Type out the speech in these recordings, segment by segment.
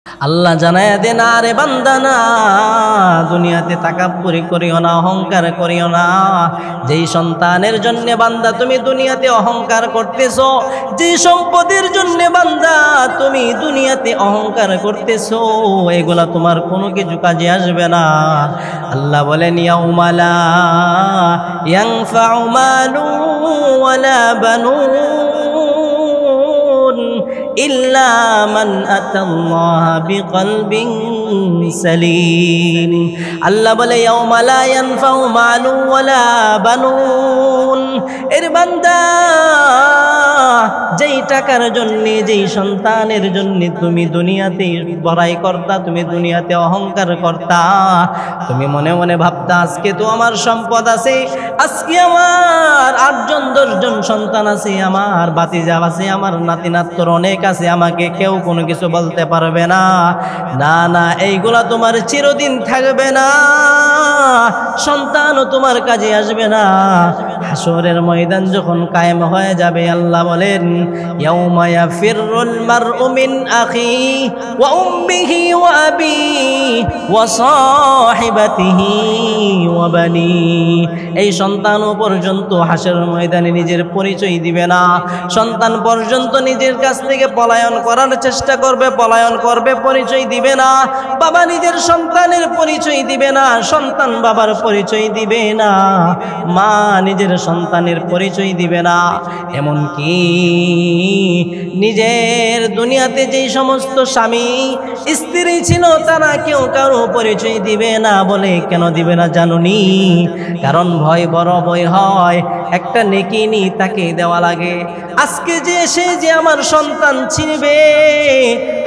আল্লাহ জানায় দেন, আরে বান্দা না, দুনিয়াতে তাকাব্বুরি করিও না, অহংকার করিও না। যেই সন্তানের জন্য বান্দা তুমি দুনিয়াতে অহংকার করতেছো, যে সম্পদের জন্য বান্দা তুমি দুনিয়াতে অহংকার করতেছো, এগুলা তোমার কোনো কিছু কাজে আসবে না। আল্লাহ বলেন, ইয়াউমা লা ইয়ানফাউ মালু ওয়ালা বানুন ইল্লা মান আতাল্লাহা বিকলবিন সালিম। আল্লাহ বলে, ইয়াউমা লা ইয়ানফাউ মালু ওয়ালা বানুন। এর বান্দা, যেই টাকার জন্য, যেই সন্তানের জন্য তুমি দুনিয়াতে বড়াই করতা, তুমি দুনিয়াতে অহংকার করতা, তুমি মনে মনে ভাবতা আজকে তো আমার সম্পদ আছে, আজকে আমার 8 জন 10 জন সন্তান আছে, আমার ভাতিজা আছে, আমার নাতি নাত্তর অনেক আছে, আমাকে কেউ কোনো কিছু বলতে পারবে না। না না, এইগুলা তোমার চিরদিন থাকবে না, সন্তানও তোমার কাজে আসবে না। হাসরের ময়দান যখন কায়েম হয়ে যাবে, আল্লাহ বলেন, ইয়াউমা ইয়াফিরুল মারউ মিন আখি ওয়া উম্মিহি ওয়া আবিহি ওয়া সাহিবাতিহি ওয়া বানি। এই সন্তানও পর্যন্ত হাসরের ময়দানে নিজের পরিচয় দিবে না। সন্তান পর্যন্ত নিজের কাছ থেকে পলায়ন করার চেষ্টা করবে, পলায়ন করবে, পরিচয় দিবে না। বাবা নিজের সন্তানের পরিচয় দিবে না, সন্তান বাবার পরিচয় দিবে না, মা নিজের সন্তানের পরিচয় দিবে না। এমনকি নিজের দুনিয়াতে যেই সমস্ত স্বামী স্ত্রী ছিল, তারা কেউ কারো পরিচয় দিবে না। বলে কেন দিবে না জানুনি? কারণ ভয়, বড় ভয় হয়, একটা নেকি নি তাকে দেওয়া লাগে। আজকে যে সে যে আমার সন্তান ছিনবে,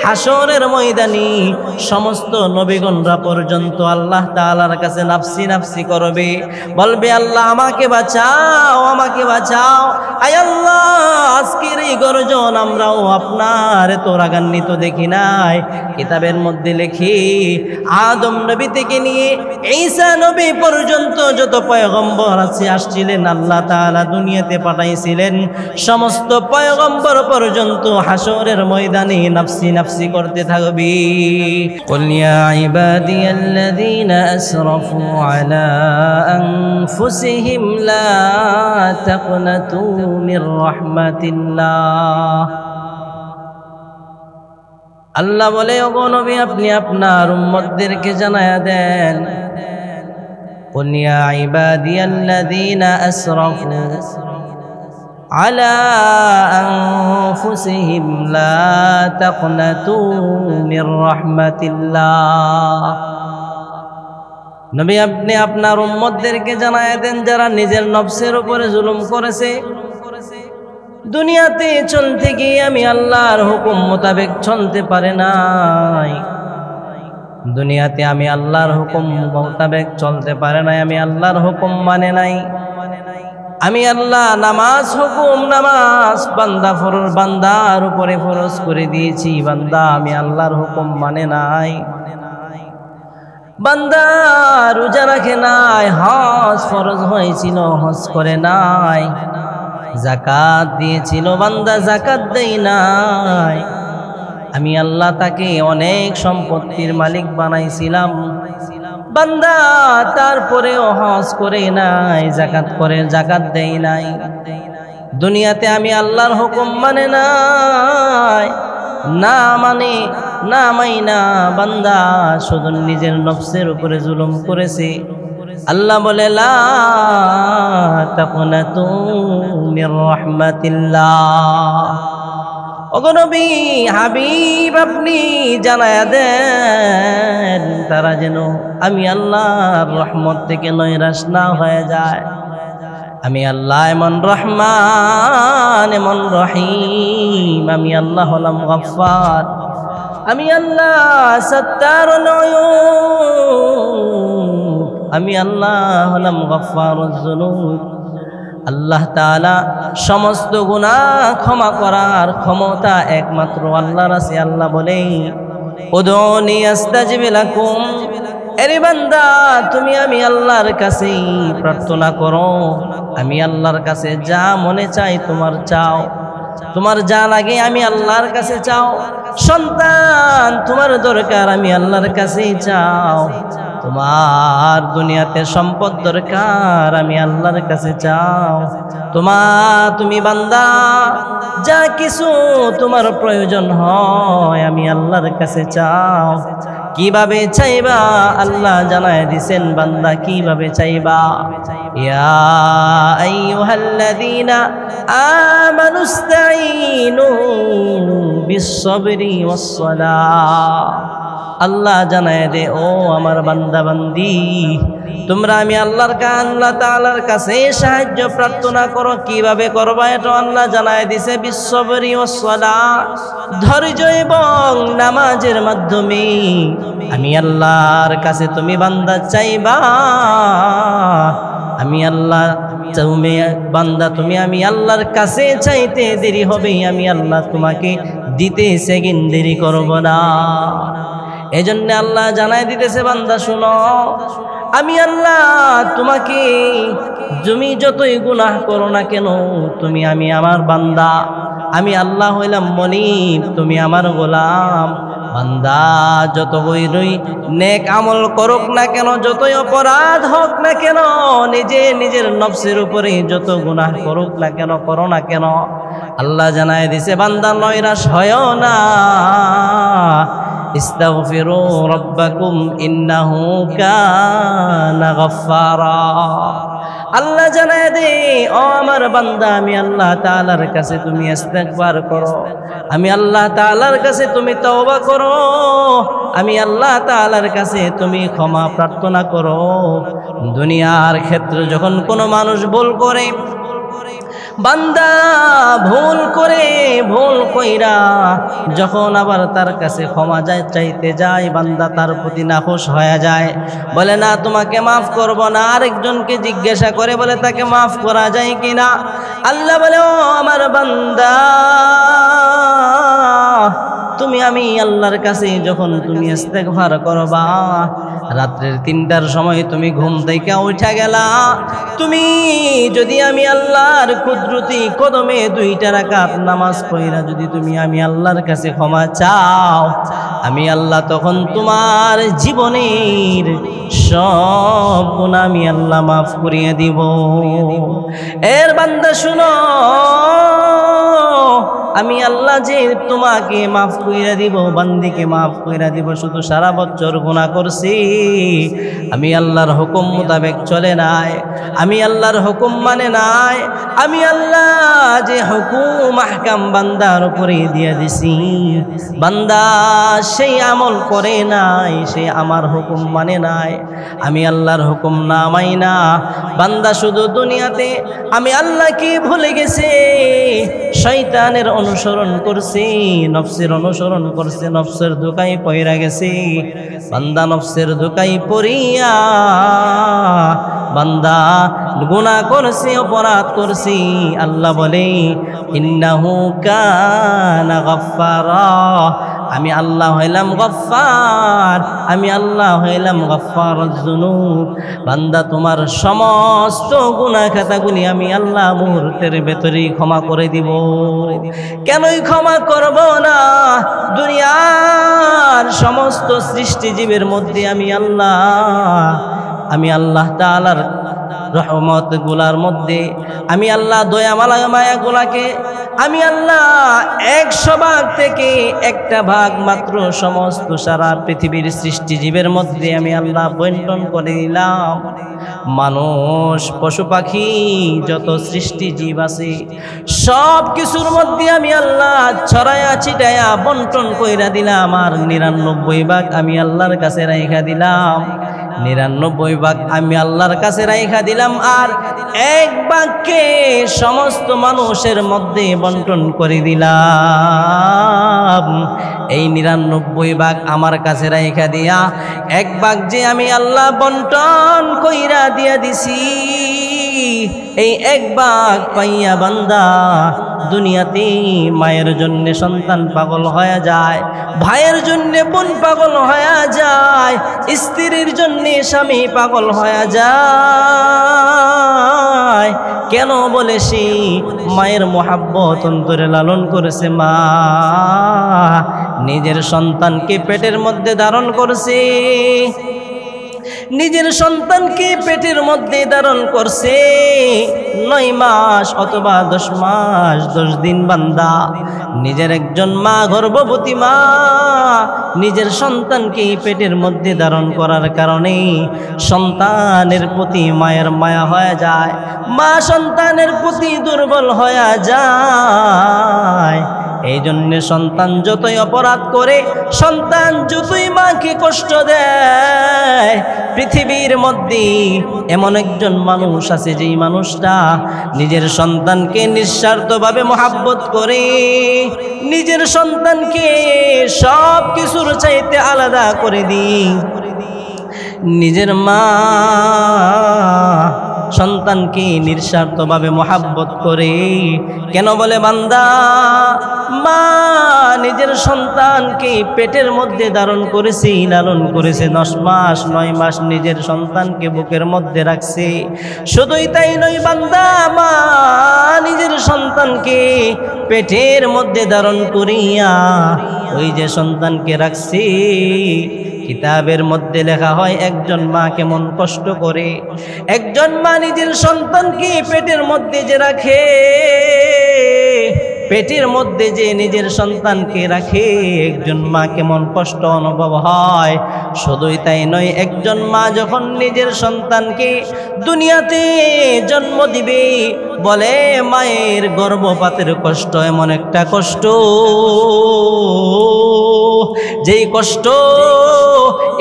হাসরের ময়দানে সমস্ত নবীগণরা পর্যন্ত আল্লাহ তাআলার কাছে নাফসি নাফসি করবে, বলবে, আল্লাহ আমাকে বাঁচাও, আমাকে বাঁচাও। আয় আল্লাহ, আজকের এই গর্জন আমরাও আপনার এত রাগান্বিত দেখি নাই। কিতাবের মধ্যে লেখি, আদম নবী থেকে নিয়ে ঈসা নবী পর্যন্ত যত পয়গম্বর আছে আসছিলেন, আল্লাহ তাআলা দুনিয়াতে পাঠাইছিলেন, সমস্ত পয়গম্বর পর্যন্ত হাসরের ময়দানে নাফসি নাফসি করতে থাকবে। কুল ইয়া ইবাদিয়াল্লাযীনা আসরাফু আলা আনফুসিহিম লা তাকনাতু মির রাহমাতিল্লাহ। আল্লাহ বলে, ওগো নবী, আপনি আপনার উম্মতদেরকে জানায়া দেন, কুল ইয়া ইবাদিয়াল্লাযীনা আসরাফু আলা আনফুসিহিম লা তাকনাতু মির রাহমাতিল্লাহ। নবী, আপনি আপনার উম্মতদেরকে জানায়া দেন, যারা নিজের নফসের উপরে জুলুম করেছে, দুনিয়াতে চলতে গিয়ে আমি আল্লাহর হুকুম মোতাবেক চলতে পারে নাই, দুনিয়াতে আমি আল্লাহর হুকুম মোতাবেক চলতে পারে নাই, আমি আল্লাহর হুকুম মানে নাই। আমি আল্লাহ নামাজ হুকুম, নামাজ বান্দার উপরে ফরজ করে দিয়েছি, বান্দা আমি আল্লাহর হুকুম মানে নাই। বান্দা রোজা রাখে নাই, হজ ফরজ হয়েছিল হজ করে নাই। যাকাত দিয়েছিল, বান্দা যাকাত দেই নাই। আমি আল্লাহ তাকে অনেক সম্পত্তির মালিক বানাইছিলাম, বান্দা তারপরেও হজ করে নাই, যাকাত দেই নাই। দুনিয়াতে আমি আল্লাহর হুকুম মানে নাই, না মানে না মাইনা বান্দা শুধু নিজের নফসের উপরে জুলুম করেছে। আল্লাহ বলে, লা তাকনাতু মির রাহমাতিল্লাহ। ওগো নবী, হাবিব, আপনি জানায়া দেন তারা যেন আমি আল্লাহর রহমত থেকে নৈরাশ না হয়ে যায়। আমি আল্লাহ এমন রহমান, এমন রহিম, আমি আল্লাহ হলাম গফফার, আমি আল্লাহ সত্তারুল উয়ুব, আমি আল্লাহ হলাম গফফারুজ যুনুব। আল্লাহ তাআলা সমস্ত গুনাহ ক্ষমা করার ক্ষমতা একমাত্র আল্লাহর আছে। আল্লাহ বলে, উদউনি আস্তাজিব লাকুম। এরে বান্দা, তুমি আমি আল্লাহর কাছে প্রার্থনা করো, আমি আল্লাহর কাছে যা মনে চাই তোমার চাও। তোমার যা লাগে আমি আল্লাহর কাছে চাও। সন্তান তোমার দরকার আমি আল্লাহর কাছেই চাও। তোমার দুনিয়াতে সম্পদ দরকার আমি আল্লাহর কাছে চাও। তুমি বান্দা যা কিছু তোমার প্রয়োজন হয় আমি আল্লাহর কাছে চাও। কিভাবে চাইবা আল্লাহ জানায় দিছেন, বান্দা কিভাবে চাইবা। ইয়া আইয়ুহাল্লাযীনা আমানুস্তাঈনু বিস-সাবরি ওয়াস-সালাহ। আল্লাহ জানায় দে, ও আমার বান্দা বান্দি, তোমরা আমি আল্লাহ তাআলার কাছে সাহায্য প্রার্থনা করো। কিভাবে করবা এটা আল্লাহ জানায় দিছে, বিস-সাবরি ওয়াস-সালাহ, ধৈর্য এবং নামাজের মাধ্যমে আমি আল্লাহর কাছে তুমি বান্দা চাইবা। আমি আল্লাহ তুমি বান্দা তুমি আমি আল্লাহর কাছে চাইতে দেরি হবে, আমি আল্লাহ তোমাকে দিতে সেকেন্ড দেরি করব না। এজন্য আল্লাহ জানাই দিতেছে, বান্দা শুনো, আমি আল্লাহ তোমাকে তুমি যতই গুনাহ করো না কেন, আমি আমার বান্দা, আমি আল্লাহ হইলাম মনিব, তুমি আমার গোলাম। বান্দা যতই নেক আমল করুক না কেন, যতই অপরাধ হোক না কেন, নিজের নফসের উপরে যত গুনাহ করুক না কেন, করো না কেন, আল্লাহ জানায় দিছে, বান্দা নৈরাশ হয় না। ইস্তাগফিরু রাব্বাকুম ইন্নাহু কানা গাফফারা। আল্লাহ জানায় দে, ও আমার বান্দা, আমি আল্লাহ তাআলার কাছে তুমি ইস্তিগফার করো, আমি আল্লাহ তাআলার কাছে তুমি তওবা করো, আমি আল্লাহ তাআলার কাছে তুমি ক্ষমা প্রার্থনা করো। দুনিয়ার ক্ষেত্রে যখন কোনো মানুষ ভুল করে, বান্দা ভুল কইরা যখন আবার তার কাছে ক্ষমা চাইতে যায়, বান্দা তার প্রতি নাখুশ হয়ে যায়, বলে না তোমাকে মাফ করব না। আরেকজনকে জিজ্ঞাসা করে, বলে তাকে মাফ করা যায় কিনা। আল্লাহ বলে, ও আমার বান্দা, আমি আল্লাহর কাছে যখন তুমি ইস্তেগফার করবা, রাত্রের 3টার সময় তুমি ঘুম থেকে উঠা গেলা, তুমি যদি আমি আল্লাহর কুদরতি কদমে 2টা রাকাত নামাজ পড়া যদি তুমি আমি আল্লাহর কাছে ক্ষমা চাও, আমি আল্লাহ তখন তোমার জীবনের সব গুনাহ আমি আল্লাহ মাফ করিয়ে দিব। এর বান্দা শুনো, আমি আল্লাহ যে তোমাকে মাফ কইরা দিব, বান্দিকে মাফ কইরা দিব, শুধু সারা বছর গুনাহ করছি, আমি আল্লাহর হুকুম মোতাবেক চলে নাই, আমি আল্লাহর হুকুম মানে নাই, আমি আল্লাহ যে হুকুম আহকাম বান্দার উপরে দিয়ে দিছি, বান্দা সেই আমল করে নাই, সে আমার হুকুম মানে নাই, আমি আল্লাহর হুকুম না মাইনা বান্দা শুধু দুনিয়াতে আমি আল্লাহকে ভুলে গেছে, শয়তানের অনুসরণ করছে, নফসের অনুসরণ করছে, নফসের ধোঁকায় পইরা গেছে। বান্দা নফসের ধোঁকায় পড়িয়া বান্দা গুনাহ করছে, অপরাধ করছে। আল্লাহ বলে, ইন্নাহু কানা গাফফারা, আমি আল্লাহ হইলাম গফফার, আমি আল্লাহ হইলাম গফফারুজ যুনুব। বান্দা তোমার সমস্ত গুনাহ খাতাগুলি আমি আল্লাহ মুহূর্তের ভেতরেই ক্ষমা করে দিব। কেনই ক্ষমা করব না? দুনিয়ার সমস্ত সৃষ্টিজীবের মধ্যে আমি আল্লাহ তাআলার রহমত গুলার মধ্যে আমি আল্লাহ দয়া মায়া গুলাকে আমি আল্লাহ 100 ভাগ থেকে 1টা ভাগ মাত্র সমস্ত সারা পৃথিবীর সৃষ্টিজীবের মধ্যে আমি আল্লাহ বন্টন করে দিলাম। মানুষ, পশু পাখি, যত সৃষ্টিজীব আছে সব কিছুর মধ্যে আমি আল্লাহ ছড়ায়া ছিটায়া বন্টন কইরা দিলাম। আর 99 ভাগ আমি আল্লাহর কাছে রাইখা দিলাম, 99 ভাগ আমি আল্লাহর কাছে রাইখা দিলাম। আর 1 ভাগকে সমস্ত মানুষের মধ্যে বন্টন করে দিলাম। এই 99 ভাগ আমার কাছে রাইখা দিয়া 1 ভাগ যে আমি আল্লাহ বন্টন কইরা দিয়া দিছি, এই 1 ভাগ পাইয়া বান্দা দুনিয়াতে মায়ের জন্য সন্তান পাগল হয়ে যায়, ভাইয়ের জন্য বোন পাগল হয়ে যায়, স্ত্রীর জন্য স্বামী পাগল হয়ে যায়। কেন বলে সে মায়ের মোহাব্বত অন্তরে লালন করেছে, মা নিজের সন্তানকে পেটের মধ্যে ধারণ করছে, নিজের সন্তানকে পেটের মধ্যে ধারণ করছে 9 মাস অথবা 10 মাস 10 দিন। বান্দা নিজের একজন মা, গর্ভবতী মা নিজের সন্তানকে পেটের মধ্যে ধারণ করার কারণে সন্তানের প্রতি মায়ের মায়া হয়ে যায়, মা সন্তানের প্রতি দুর্বল হয়ে যায়। এই জন্য সন্তান যতই অপরাধ করে, সন্তান যতই মাকে কষ্ট দেয়, পৃথিবীর মধ্যে এমন একজন মানুষ আছে যেই মানুষটা নিজের সন্তানকে নিঃস্বার্থভাবে মহাব্বত করে, নিজের সন্তানকে সব কিছুর চাইতে আলাদা করে দিই। নিজের মা সন্তানকে নিঃস্বার্থভাবে মহাব্বত করে। কেন বলে বান্দা, মা নিজের সন্তানকে পেটের মধ্যে ধারণ করেছে, লালন করেছে 10 মাস 9 মাস নিজের সন্তানকে বুকের মধ্যে রাখছে। শুধুই তাই নয় বান্দা, মা নিজের সন্তানকে পেটের মধ্যে ধারণ করিয়া ওই যে সন্তানকে রাখছে, কিতাবের মধ্যে লেখা হয় একজন মা কেমন কষ্ট করে। একজন মা নিজের সন্তানকে পেটের মধ্যে যে রাখে, পেটের মধ্যে যে নিজের সন্তানকে রাখে, একজন মা কেমন কষ্ট অনুভব হয়। শুধুই তাই নয়, একজন মা যখন নিজের সন্তানকে দুনিয়াতে জন্ম দিবে, বলে মায়ের গর্ভপাতের কষ্ট এমন একটা কষ্ট, যেই কষ্ট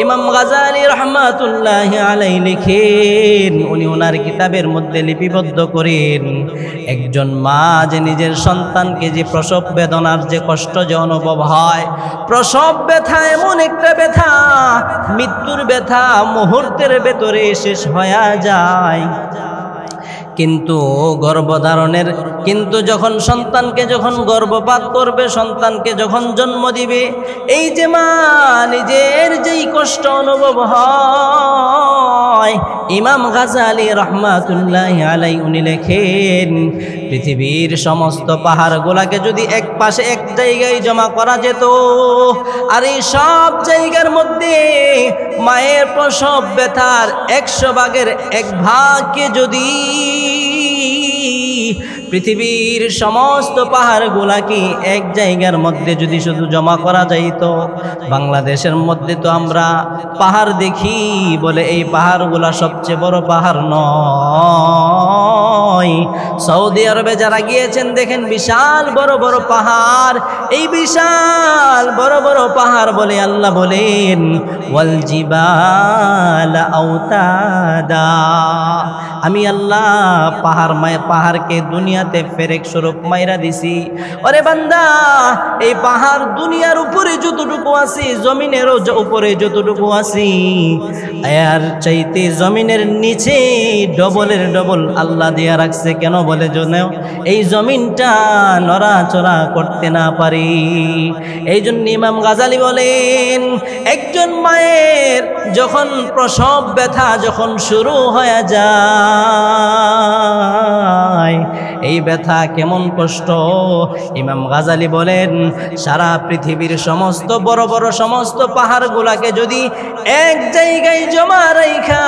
ইমাম গাজালি রহমাতুল্লাহি আলাইহি লিখেন, উনি ওনার কিতাবের মধ্যে লিপিবদ্ধ করেন। একজন মা যে নিজের সন্তানকে যে প্রসব বেদনার যে কষ্ট যে অনুভব হয়, প্রসব ব্যথা এমন একটা ব্যথা, মৃত্যুর ব্যথা মুহূর্তের ভেতরে শেষ হয়ে যায়। কিন্তু গর্ভধারণের, কিন্তু যখন সন্তানকে যখন গর্ভপাত করবে, সন্তানকে যখন জন্ম দিবে, এই যে মা নিজের যেই কষ্ট অনুভব হয়, ইমাম গাজালি রহমাতুল্লাহি আলাইহি উনি লেখেন, পৃথিবীর সমস্ত পাহাড়গুলাকে যদি এক পাশে এক জায়গায় জমা করা যেত, আর এই সব জায়গার মধ্যে মায়ের প্রসব ব্যথার 100 ভাগের 1 ভাগকে যদি পৃথিবীর সমস্ত পাহাড়গুলাকে এক জায়গার মধ্যে যদি শুধু জমা করা যাইত, বাংলাদেশের মধ্যে তো আমরা পাহাড় দেখি বলে এই পাহাড়গুলা সবচেয়ে বড় পাহাড় নয়। সৌদি আরবে যারা গিয়েছেন দেখেন বিশাল বড় বড় পাহাড়, এই বিশাল বড় বড় পাহাড় বলে আল্লাহ বলেন ওয়াল জিবালা আওতাদা, আমি আল্লাহ পাহাড়কে দুনিয়াতে ফেরেক স্বরূপ মাইরা দিছি। ওরে বান্দা, এই পাহাড় দুনিয়ার উপরে যতটুকু আছে, জমিনের উপরে যতটুকু আছে, এর চাইতে জমিনের নিচে ডবলের ডবল আল্লাহ দিয়া রাখছে। কেন বলে জন্য এই জমিনটা নড়াচড়া করতে না পারি। এই জন্য ইমাম গাজালি বলেন, একজন মায়ের যখন প্রসব ব্যথা যখন শুরু হয়ে যায়, এই ব্যথা কেমন কষ্ট, ইমাম গাজালি বলেন সারা পৃথিবীর সমস্ত বড় বড় সমস্ত পাহাড়গুলাকে যদি এক জায়গায় জমা রাইখা,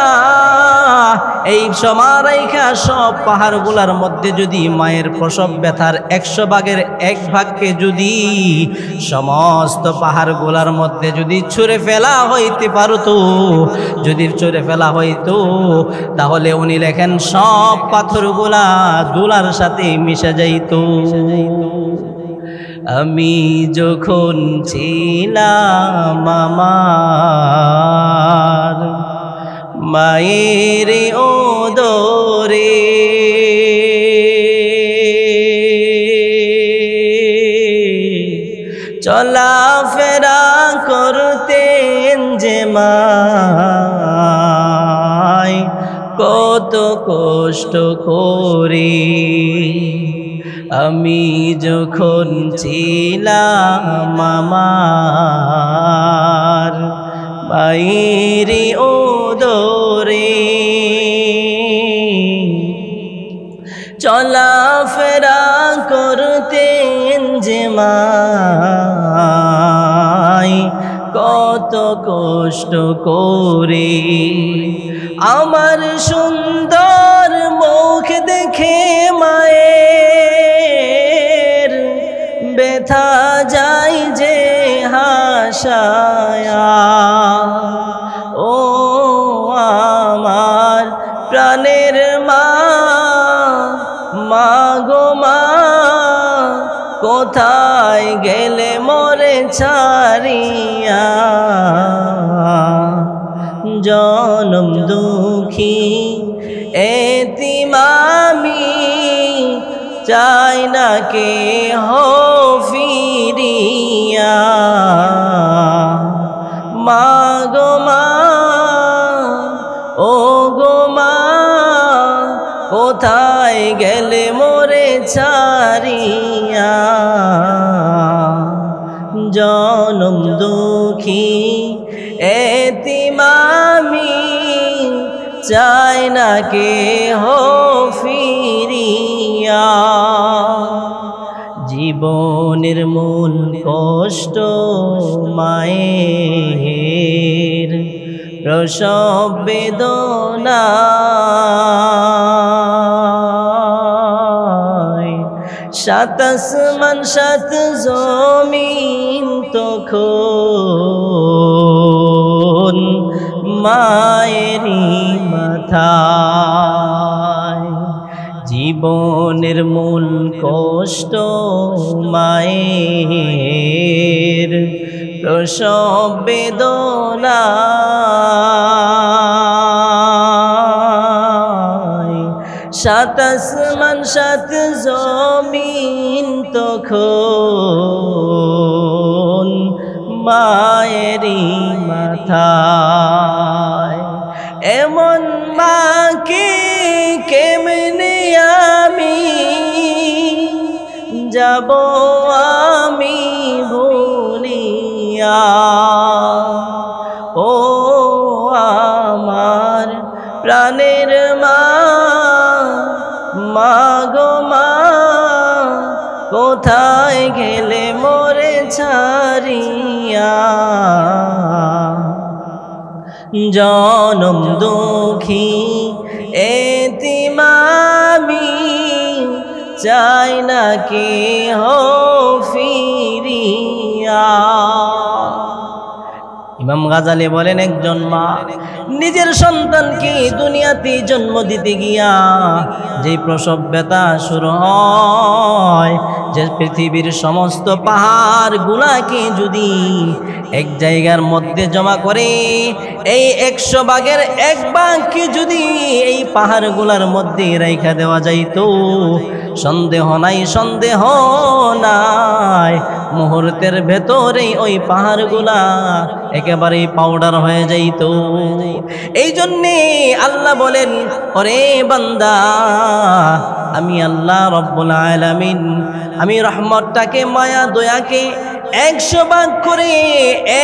এই জমা রাইখা সব পাহাড়গুলার মধ্যে যদি মায়ের প্রসব ব্যথার 100 ভাগের 1 ভাগকে যদি সমস্ত পাহাড়গুলার মধ্যে যদি ছুঁড়ে ফেলা হইতে পারতো, যদি ছুঁড়ে ফেলা হইতো, তাহলে উনি লেখেন সব পাথরগুলা দুলার সাথে মিশে যাইত। আমি যখন ছিলাম আমার মায়ের ওদরে, চলাফেরা করতেন যে মায় কত কষ্ট করে, আমি যখন ছিলাম আমার বাইরে ওদরে, চলাফেরা করতেন যে মায় কত কষ্ট করে, আমার সুন্দর মুখ দেখে মায়ের ব্যথা যায় যে হাসায়া। ও আমার প্রাণের মা, মা গো মা, কোথায় গেলে মোরে ছাড়িয়া, জনম দুঃখী এতিম আমি, চাই না কে হো ফিরিয়া। মা গো মা, ও গো মা, কোথায় গেলে মোরে ছাড়িয়া, জনম দুঃখী এতিম আমি, চাই না কে হো ফিরিয়া। জীবনের মূল কষ্ট মায়ের প্রসব বেদনা, সাত আসমান সাত জমিন তখন মায়েরই মাথায়। জীবনের মূল কষ্ট মায়ের প্রসব বেদনা, সাত আসমান সাত জমিন তখন মায়েরই মাথায়। এমন মাকে কেমনে আমি যাব আমি ভুলিয়া, ও আমার প্রাণের মা, মা গো মা, কোথায় গেলে মোরে ছাড়িয়া, জনম দুঃখী এতিম আমি, চাই না কে হো ফিরিয়া। ইমাম গাজালি বলেন, একজন মা নিজের সন্তানকে দুনিয়াতে জন্ম দিতে গিয়া যে প্রসব ব্যথা শুরু হয়, যে পৃথিবীর সমস্ত পাহাড় গুলাকে যদি এক জায়গার মধ্যে জমা করে, এই 100 ভাগের 1 ভাগকে যদি এই পাহাড়গুলার মধ্যে রাইখা দেওয়া যাইতো, সন্দেহ নাই, সন্দেহ নাই, মুহূর্তের ভেতরেই ওই পাহাড়গুলা একেবারে পাউডার হয়ে যাইত। এই জন্যে আল্লাহ বলেন, ওরে বান্দা, আমি আল্লাহ রব্বুল আলামিন, আমি রহমতটাকে, মায়া দয়াকে 100 ভাগ করে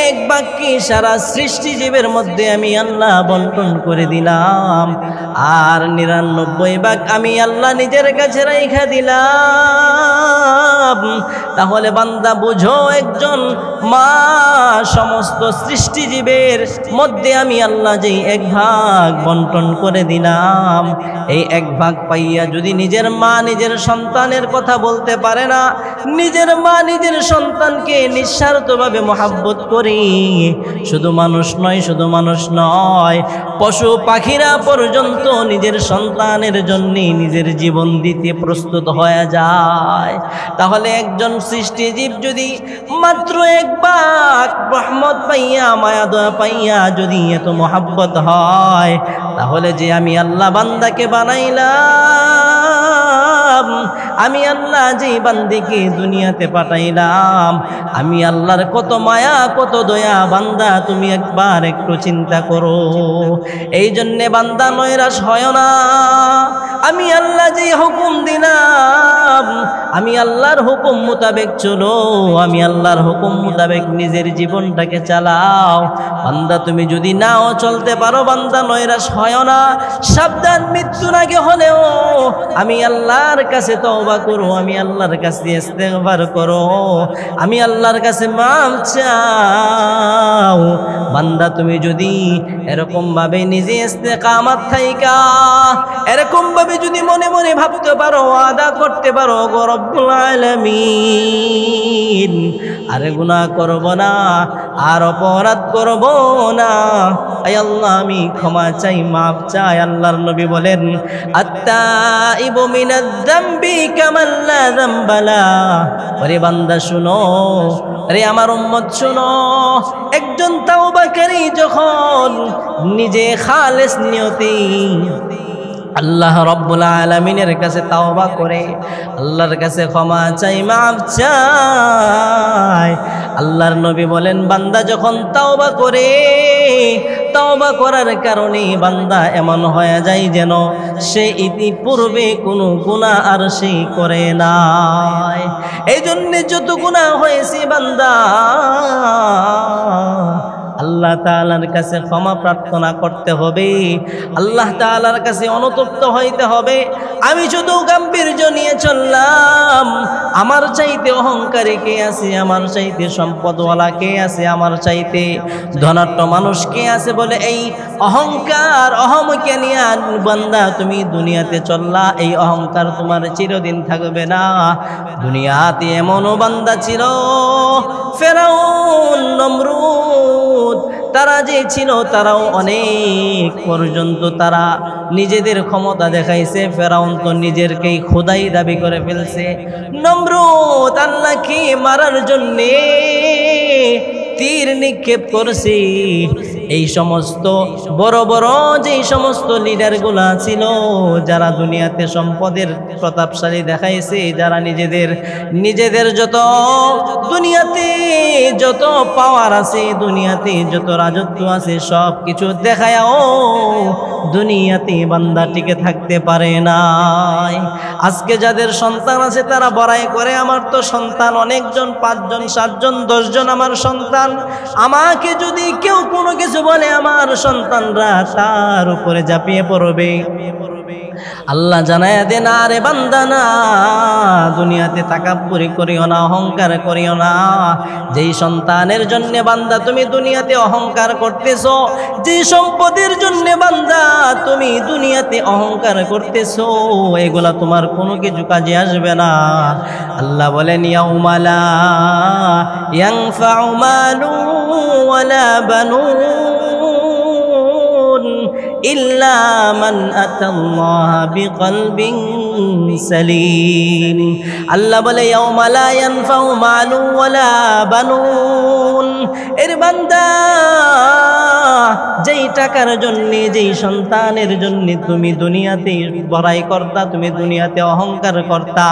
1 ভাগকে সারা সৃষ্টিজীবের মধ্যে আমি আল্লাহ বন্টন করে দিলাম, আর 99 ভাগ আমি আল্লাহ নিজের কাছে রাইখা দিলাম। তাহলে বান্দা বুঝো, একজন মা সমস্ত সৃষ্টিজীবের মধ্যে আমি আল্লাহ যেই 1 ভাগ বন্টন করে দিলাম, এই 1 ভাগ পাইয়া যদি নিজের মা নিজের সন্তানের কথা বলতে পারে না, নিজের মা নিজের সন্তানকে নিঃস্বার্থভাবে মহাব্বত করি, শুধু মানুষ নয়, শুধু মানুষ নয়, পশু পাখিরা পর্যন্ত নিজের সন্তানের জন্য নিজের জীবন দিতে প্রস্তুত হয়ে যায়। তাহলে একজন সৃষ্টিজীব যদি মাত্র 1 ভাগ রহমত পাইয়া, মায়া দয়া পাইয়া যদি এত মহাব্বত হয়, তাহলে যে আমি আল্লাহ বান্দাকে বানাইলাম, আমি আল্লাহ যেই বান্দিকে দুনিয়াতে পাঠাইলাম, আমি আল্লাহর কত মায়া কত দয়া, বান্দা তুমি একবার একটু চিন্তা করো। এই জন্যে বান্দা নৈরাশ হয় না। আমি আল্লাহ যে হুকুম দিলাম, আমি আল্লাহর হুকুম মোতাবেক চলো, আমি আল্লাহর হুকুম মোতাবেক নিজের জীবনটাকে চালাও। বান্দা তুমি যদি নাও চলতে পারো, বান্দা নৈরাশ হয় না। সাবধান, মৃত্যুর আগে হলেও আমি আল্লাহর কাছে তওবা করো, আমি আল্লাহর কাছে ইস্তেগফার করো, আমি আল্লাহর কাছে মাফ চাও। বান্দা তুমি যদি এরকম ভাবে নিজে ইস্তেকামত থাইকা এরকম ভাবে যদি মনে মনে ভাবতে পারো, ওয়াদা করতে পারো, গো রব্বুল আলামিন আর গুনাহ করব না, আর অপরাধ করব না, আয় আল্লাহ আমি ক্ষমা চাই, মাফ চাই। আল্লাহর নবী বলেন, আত্তাইবু মিনাজ যামবি কামান লা যামবা লা। ওরে বান্দা শুনো, আরে আমার উম্মত শুনো, একজন তাওবাকারী যখন নিজে খালেস নিয়তে আল্লাহ রব্বুল আলামিনের কাছে তাওবা করে, আল্লাহর কাছে ক্ষমা চাই, মাফ চাই, আল্লাহর নবী বলেন বান্দা যখন তাওবা করে, তাওবা করার কারণে বান্দা এমন হয়ে যায় যেন সে ইতিপূর্বে কোনো গুনাহ আর সে করে নাই। এই জন্য যত গুনাহ হয়েছে বান্দা আল্লাহ তাআলার কাছে ক্ষমা প্রার্থনা করতে হবে, আল্লাহ তাআলার কাছে অনুতপ্ত হইতে হবে। আমি শুধু গাম্ভীর্য নিয়ে চললাম, আমার চাইতে অহংকারী কে আছে, আমার চাইতে সম্পদওয়ালা কে আছে, আমার চাইতে ধনাঢ্য মানুষ কে আছে বলে এই অহংকার অহমকে নিয়ে বান্দা তুমি দুনিয়াতে চললা, এই অহংকার তোমার চিরদিন থাকবে না। দুনিয়াতে এমনও বান্দা ছিল, ফেরাউন, নমরুদ, তারা যে ছিল তারাও অনেক পর্যন্ত তারা নিজেদের ক্ষমতা দেখাইছে। ফেরাউন তো নিজেরকেই খোদাই দাবি করে ফেলছে। নমরুদ আল্লাহকে মারার জন্যে তীর নিক্ষেপ করছে। এই সমস্ত বড় বড় যেই সমস্ত লিডারগুলা ছিল, যারা দুনিয়াতে সম্পদের প্রতাপশালী দেখাইছে, যারা নিজেদের যত দুনিয়াতে যত পাওয়ার আছে, দুনিয়াতে যত রাজত্ব আছে, সব কিছু দেখায়ও দুনিয়াতে বান্দা টিকে থাকতে পারে নাই। আজকে যাদের সন্তান আছে তারা বড়াই করে, আমার তো সন্তান অনেকজন, 5 জন 7 জন 10 জন আমার সন্তান। আমাকে যদি কেউ কোনো কিছু বলে, আমার সন্তানরা তার উপরে ঝাঁপিয়ে পড়বে। আল্লাহ জানায় দেন, আরে বান্দা না, দুনিয়াতে তাকাব্বুরি করিও না, অহংকার করিও না। যেই সন্তানের জন্য বান্দা তুমি দুনিয়াতে অহংকার করতেছো, যেই সম্পদের জন্য বান্দা তুমি দুনিয়াতে অহংকার করতেছো, এগুলা তোমার কোনো কিছু কাজে আসবে না। আল্লাহ বলেন, ইয়াউমা লা ইয়ানফাউ মালু ওয়ালা বানুন ইল্লা মান আতাল্লাহা বিকলবিন সালিম। আল্লাহ বলে, ইয়াউমা লা ইয়ানফাউ মালু ওয়ালা বানুন। এর বান্দা, যেই টাকার জন্য, যেই সন্তানের জন্য তুমি দুনিয়াতে বড়াই করতা, তুমি দুনিয়াতে অহংকার করতা,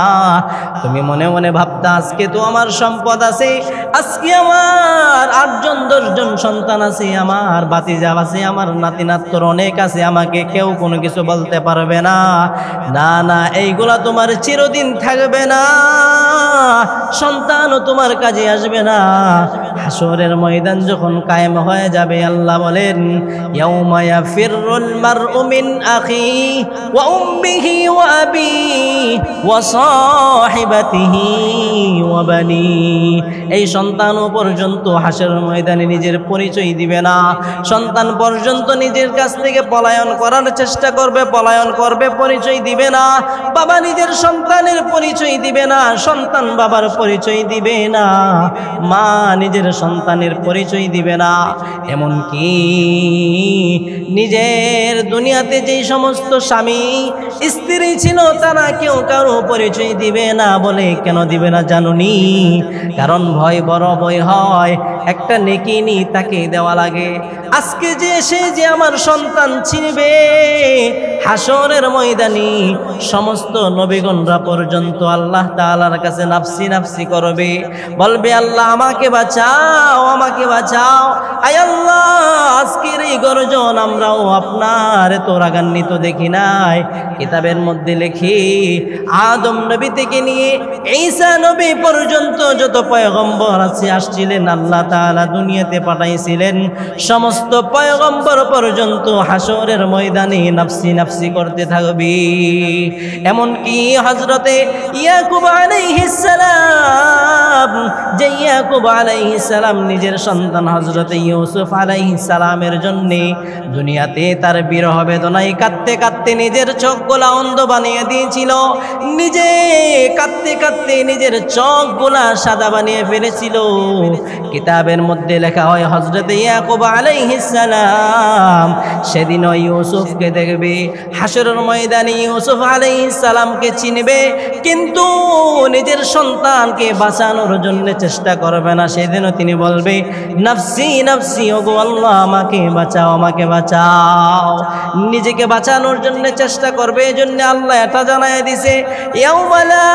তুমি মনে মনে ভাবতা আজকে তো আমার সম্পদ আছে, আজকে আমার 8 জন 10 জন সন্তান আছে, আমার ভাতিজা আছে, আমার নাতি নাতর অনেক আছে, আমাকে কেউ কোনো কিছু বলতে পারবে না। না না, এইগুলা তোমার চিরদিন থাকবে না, সন্তানও তোমার কাজে আসবে না। হাসরের ময়দান যখন কায়েম হয়ে যাবে, আল্লাহ বলেন, ইয়াউমা ইয়াফিরুল মারউ মিন আখিহি ওয়া উম্মিহি ওয়া আবিহি ওয়া সাহিবাতিহি ওয়া বানিহি। এই সন্তানও পর্যন্ত হাসরের ময়দানে নিজের পরিচয় দিবে না। সন্তান পর্যন্ত নিজের কাছ থেকে পলায়ন করার চেষ্টা করবে, পলায়ন করবে, পরিচয় দিবে না। বাবা নিজের সন্তানের পরিচয় দিবে না, সন্তান বাবার পরিচয় দিবে না, মা নিজের সন্তানের পরিচয় দিবে না। এমনকি নিজের দুনিয়াতে যেই সমস্ত স্বামী স্ত্রী ছিল, তারা কেউ কারো পরিচয় দিবে না। বলে কেন দিবে না জানুনি? কারণ ভয় বড় ভয় হয়, একটা নেকি নি তাকে দেওয়া লাগে। আজকে যে সে যে আমার সন্তান চিনবে, হাসরের ময়দানে সমস্ত নবীগণরা পর্যন্ত আল্লাহ তাআলার কাছে নাফসি নাফসি করবে, বলবে আল্লাহ আমাকে বাঁচাও, আমাকে বাঁচাও। আয় আল্লাহ, আজকের এই গর্জন আমরাও আপনার এত রাগান্বিত দেখি নাই। কিতাবের মধ্যে লেখি আদম নবী থেকে নিয়ে ঈসা নবী পর্যন্ত যত পয়গম্বর আছে আসছিলেন, আল্লাহ তাআলা দুনিয়াতে পাঠাইছিলেন, সমস্ত পয়গম্বর পর্যন্ত হাসরের ময়দানে নাফসি নাফসি করতে থাকবে। এমনকি হযরতে ইয়াকুব আলাইহিস সালাম, যে ইয়াকুব আলাইহিস সালাম নিজের সন্তান হযরতে ইউসুফ আলাইহিস সালামের জন্য দুনিয়াতে তার বিরহ বেদনায় কাঁদতে কাঁদতে নিজের চোখগুলা অন্ধ বানিয়ে দিয়েছিল, নিজে কাঁদতে কাঁদতে নিজের চোখগুলা সাদা বানিয়ে ফেলেছিল। কিতাবের মধ্যে লেখা হয় হযরতে ইয়াকুব আলাইহিস সালাম সেদিন ইউসুফকে দেখবে, হাসরের ময়দানে ইউসুফ আলাইহিস সালামকে চিনবে, কিন্তু নিজের সন্তানকে বাঁচানোর জন্য চেষ্টা করবে না। সেদিনও তিনি বলবে নাফসি নাফসি, ওগো আল্লাহ আমাকে বাঁচাও, আমাকে বাঁচাও। নিজেকে বাঁচানোর জন্য চেষ্টা করবে, এই জন্য আল্লাহ এটা জানায় দিছে ইয়াউমা লা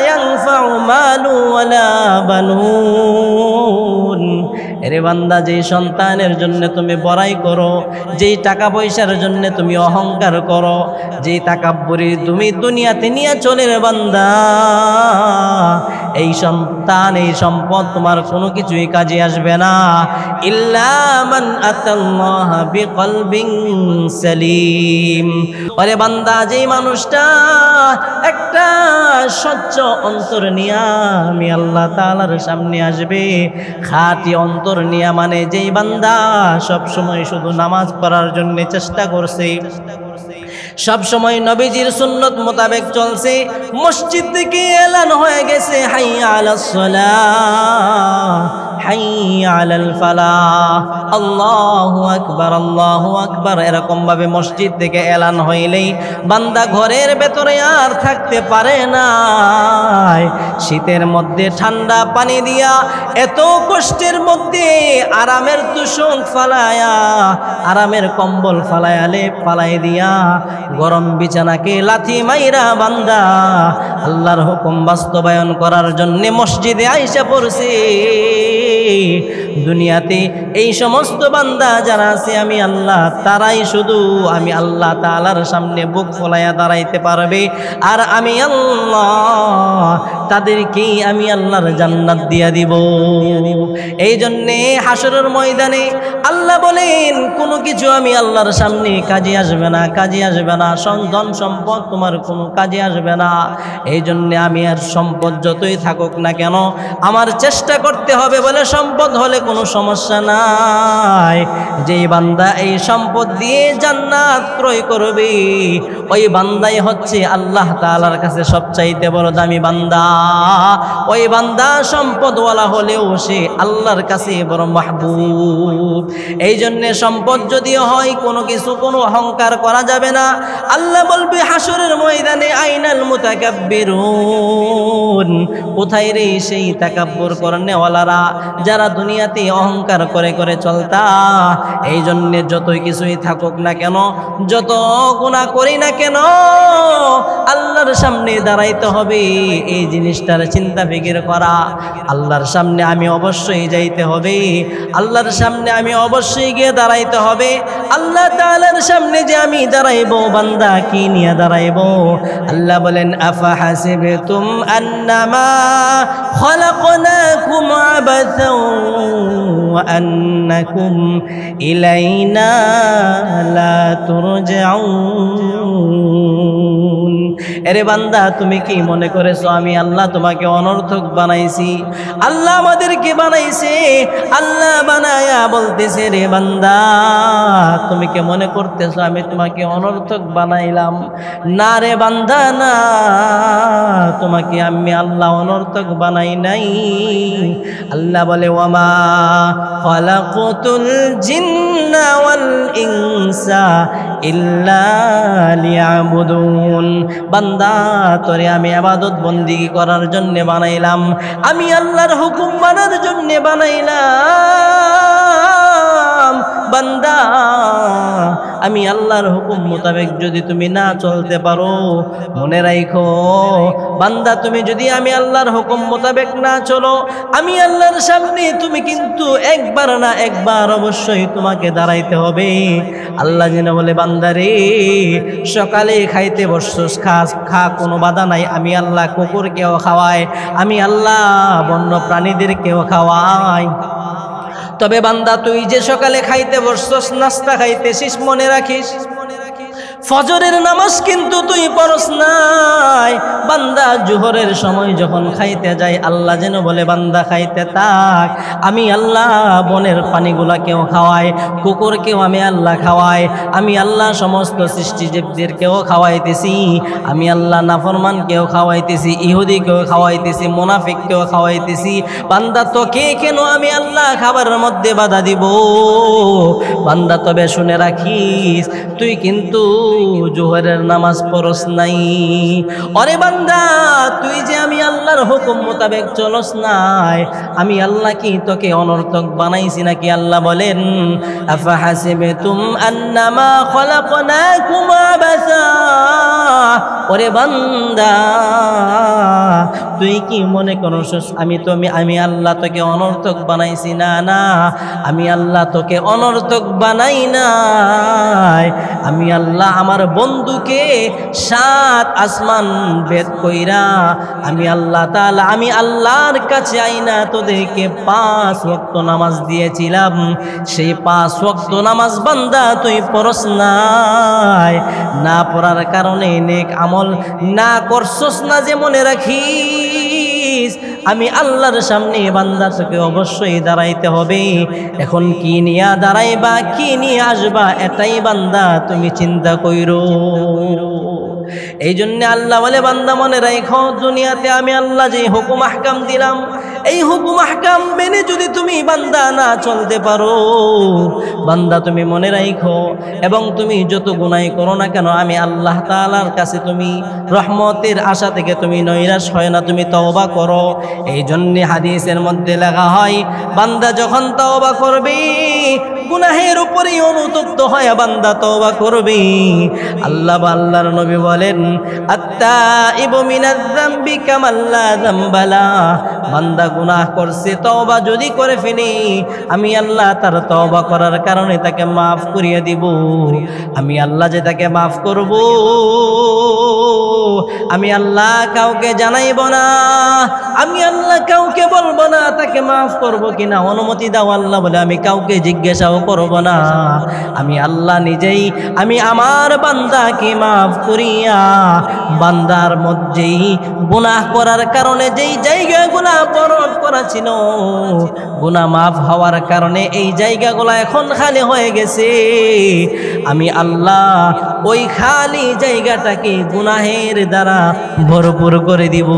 ইয়ানফাউ মালু ওয়ালা বানুন। এরে বান্দা, যেই সন্তানের জন্য তুমি বড়াই করো, যেই টাকা পয়সার জন্য তুমি অহংকার করো, যেই তাকাব্বুরি তুমি দুনিয়াতে নিয়ে চলে রে বান্দা, এই সন্তান এই সম্পদ তোমার কোনো কিছুই কাজে আসবে না। ইল্লা মান আতাল্লাহ বিকলবিন সালিম। ওরে বান্দা, যেই মানুষটা একটা স্বচ্ছ অন্তর নিয়ে আমি আল্লাহ তাআলার সামনে আসবে, খাঁটি অন্তর নিয়ে, মানে যেই বান্দা সব সময় শুধু নামাজ পড়ার জন্য চেষ্টা করছে, সব সময় নবীজির সুন্নত মোতাবেক চলছে, মসজিদ থেকে এলান হয়ে গেছে হাইয়া আলাস সালাহ, হাইয়া আলাল ফালাহ, আল্লাহু আকবার, আল্লাহু আকবার, এরকম ভাবে মসজিদ থেকে এলান হইলেই বান্দা ঘরের ভেতরে আর থাকতে পারে না। শীতের মধ্যে ঠান্ডা পানি দিয়া, এত কষ্টের মধ্যে আরামের তুষক ফালায়া, আরামের কম্বল ফালায়ালে ফালাই দিয়া গরম বিছানাকে লাথি মাইরা বান্দা আল্লাহর হুকুম বাস্তবায়ন করার জন্য মসজিদে আইসা পড়ছে। দুনিয়াতে এই সমস্ত বান্দা যারা আছে আমি আল্লাহ, তারাই শুধু আমি আল্লাহ তাআলার সামনে বুক ফলাইয়া দাঁড়াইতে পারবে, আর আমি আল্লাহ তাদেরকেই আমি আল্লাহর জান্নাত দিয়া দিব। এই জন্যে হাসরের ময়দানে আল্লাহ বলেন কোনো কিছু আমি আল্লাহর সামনে কাজে আসবে না, কাজে আসবে না, ধন সম্পদ তোমার কোনো কাজে আসবে না। এই জন্যে আমি আর সম্পদ যতই থাকুক না কেন আমার চেষ্টা করতে হবে, বলে সম্পদ হলে কোনো সমস্যা নাই। যেই বান্দা এই সম্পদ দিয়ে জান্নাত ক্রয় করবে, ওই বান্দাই হচ্ছে আল্লাহ তাআলার কাছে সবচাইতে বড় দামি বান্দা। ওই বান্দা সম্পদওয়ালা হলেও সে আল্লাহর কাছে বড় মাহবুব। এই জন্য সম্পদ যদিও হয় কোনো কিছু, কোনো অহংকার করা যাবে না। আল্লাহ বলবে হাসরের ময়দানে আইনাল মুতাকাব্বিরুন, কোথায় রে সেই তাকাব্বুর করনেওয়ালারা যারা দুনিয়াতে অহংকার করে করে চলতা। এই জন্য যতই কিছুই থাকুক না কেন, যত গুনাহ করি না কেন, আল্লাহর সামনে দাঁড়াইতে হবে। এই জিনিসটার চিন্তা ফিকির করা, আল্লাহর সামনে আমি অবশ্যই যাইতে হবে, আল্লাহর সামনে আমি অবশ্যই গিয়ে দাঁড়াইতে হবে। আল্লাহ তাআলার সামনে যে আমি দাঁড়াইবো, বান্দা কি নিয়ে দাঁড়াইবো? আল্লাহ বলেন আফা হাসিবতুম আন্নামা খালাকনাকুম আবাসাও ওয়া আন্নাকুম ইলাইনা লা তুরজাউন। এরে বান্দা, তুমি কি মনে করেছো আমি আল্লাহ তোমাকে অনর্থক বানাইছি? আল্লাহ আমাদেরকে বানাইছে, আল্লাহ বানায়া বলতেছে রে বান্দা তুমি কি মনে করতেছো আমি তোমাকে অনর্থক বানাইলাম? না রে বান্দা, না, তোমাকে আমি আল্লাহ অনর্থক বানাই নাই। আল্লাহ বলে ওয়ামা খালাকতুল জিন্না ওয়াল ইনসা ইল্লা লিয়াবুদুন। বান্দা, তোরে আমি ইবাদত বন্দেগী করার জন্য বানাইলাম, আমি আল্লাহর হুকুম মানার জন্য বানাইলাম। বান্দা আমি আল্লাহর হুকুম মোতাবেক যদি তুমি না চলতে পারো, মনে রাখো বান্দা তুমি যদি আমি আল্লাহর হুকুম মোতাবেক না চলো, আমি আল্লাহর সামনে তুমি কিন্তু একবার না একবার অবশ্যই তোমাকে দাঁড়াইতে হবে। আল্লাহ যেন বলে বান্দারে সকালে খাইতে বসছস, খা কোনো বাধা নাই, আমি আল্লাহ কুকুরকেও খাওয়াই, আমি আল্লাহ বন্য প্রাণীদেরকেও খাওয়াই। তবে বান্দা তুই যে সকালে খাইতে বসছস, নাস্তা খাইতেছিস, মনে রাখিস ফজরের নামাজ কিন্তু তুই পড়স নাই। বান্দা জোহরের সময় যখন খাইতে যায়, আল্লাহ যেন বলে বান্দা খাইতে থাক, আমি আল্লাহ বনের পানিগুলাকেও খাওয়াই, কুকুরকেও আমি আল্লাহ খাওয়াই, আমি আল্লাহ সমস্ত সৃষ্টিজীবদেরকেও খাওয়াইতেছি, আমি আল্লাহ নাফরমানকেও খাওয়াইতেছি, ইহুদিকেও খাওয়াইতেছি, মুনাফিককেও খাওয়াইতেছি। বান্দা তোকে কেন আমি আল্লাহ খাবারের মধ্যে বাধা দিব? বান্দা তবে শুনে রাখিস, তুই কিন্তু জোহরের নামাজ পড়স নাই। অরে বান্দা তুই যে আমি আল্লাহর হুকুম মোতাবেক চলস নাই, আমি আল্লাহ কি তোকে অনর্থক বানাইছি নাকি? আল্লাহ বলেন আফা হাসিবতুম আন্নামা খলাকনাকুম আবাসা। ওরে বান্দা তুই কি মনে করছস আমি আল্লাহ তোকে অনর্থক বানাইছি? না না, আমি আল্লাহ তোকে অনর্থক বানাই নাই। আমি আল্লাহ আমার বন্ধুকে 7 আসমান ভেদ কইরা আমি আল্লাহ তাআলা আমি আল্লাহর কাছে আইনা তোদেরকে 5 ওয়াক্ত নামাজ দিয়েছিলাম। সেই 5 ওয়াক্ত নামাজ বান্দা তুই পড়স নাই, না পড়ার কারণে নেক আমল না করছস না যে, মনে রাখিস আমি আল্লাহর সামনে বান্দা তোকে অবশ্যই দাঁড়াইতে হবে। এখন কি নিয়ে দাঁড়াইবা, কি নিয়ে আসবা, এটাই বান্দা তুমি চিন্তা কইরো। এই জন্য আল্লাহ বলে বান্দা মনে রাখো, দুনিয়াতে আমি আল্লাহ যে হুকুম আহকাম দিলাম, এই হুকুম আহকাম মেনে যদি তুমি বান্দা না চলতে পারো, বান্দা তুমি মনে রাখো, এবং তুমি যত গুনাহ করো না কেন, আমি আল্লাহ তাআলার কাছে তুমি রহমতের আশা থেকে তুমি নৈরাশ হয় না, তুমি তওবা করো। এই জন্য হাদিসের মধ্যে লেখা হয় বান্দা যখন তওবা করবে, গুনাহের উপরেই অনুতপ্ত হয় বান্দা তওবা করবে, আল্লাহর নবী বলেন আত্তাইবু মিনাজ যামবি কামাল্লা যামবালা। বান্দা গুনাহ করছে, তওবা যদি করে ফেলে, আমি আল্লাহ তার তওবা করার কারণে তাকে মাফ করিয়ে দিব। আমি আল্লাহ যে তাকে মাফ করব, আমি আল্লাহ কাউকে জানাইব না, আমি আল্লাহ কাউকে বলবো না তাকে মাফ করব কিনা, অনুমতি দাও আল্লাহ বলে আমি কাউকে জিজ্ঞাসাও করব না। আমি আল্লাহ নিজেই আমি আমার বান্দাকে মাফ করিয়া, বান্দার মধ্যেই গুনাহ করার কারণে যেই জায়গাগুলা বরবাদ করা ছিল, গুনাহ মাফ হওয়ার কারণে এই জায়গাগুলা এখন খালি হয়ে গেছে, আমি আল্লাহ ওই খালি জায়গাটাকে গুনাহের দ্বারা ভরপুর করে দিব।